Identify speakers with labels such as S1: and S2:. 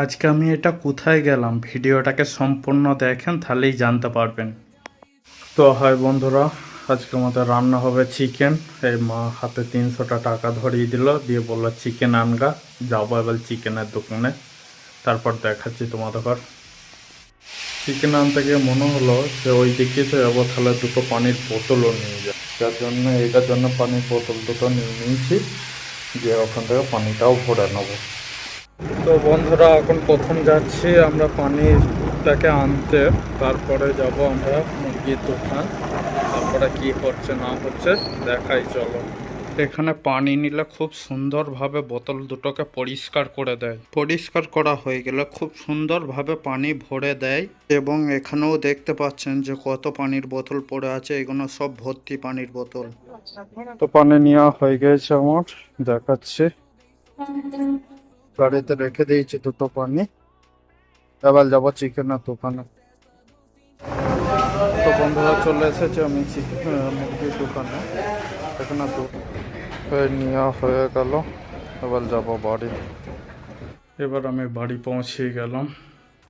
S1: আজকে আমি এটা কোথায় গেলাম, ভিডিওটাকে সম্পূর্ণ দেখেন তাহলেই জানতে পারবেন। তো হয় বন্ধুরা, আজকে আমাদের রান্না হবে চিকেন। এই মা হাতে 300টা টাকা ধরিয়ে দিল, দিয়ে বললো চিকেন আনগা। যাবো এবার চিকেনের দোকানে, তারপর দেখাচ্ছি তোমাদের। চিকেন আনতে গিয়ে মনে হলো যে ওই দিকে তো যাবো, তাহলে দুটো পানির বোতলও নিয়ে যায়। যার জন্য এটার জন্য পানির বোতল দুটো নিয়ে নিয়েছি, দিয়ে ওখান থেকে পানিটাও ভরে নেবো। তো বন্ধুরা, এখন প্রথম যাচ্ছি আমরা পানিটাকে আনতে, তারপরে যাব আমরা মুরগির দোকান, তারপরে কি হচ্ছে না হচ্ছে দেখাই চলো। এখানে পানি নিলে খুব সুন্দরভাবে বোতল দুটোকে পরিষ্কার করে দেয়। পরিষ্কার করা হয়ে গেলে খুব সুন্দরভাবে পানি ভরে দেয়, এবং এখানেও দেখতে পাচ্ছেন যে কত পানির বোতল পড়ে আছে, এগুলো সব ভর্তি পানির বোতল। তো পানি নেওয়া হয়ে গেছে আমার, দেখাচ্ছে গাড়িতে রেখে দিয়েছি দুটো পানি। এবার যাবো চিকেনের দোকানে। তো বন্ধুরা, চলে এসেছে আমি মুরগির দোকানে। এখানে নেওয়া হয়ে গেল, এবার যাব বাড়ি। এবার আমি বাড়ি পৌঁছে গেলাম।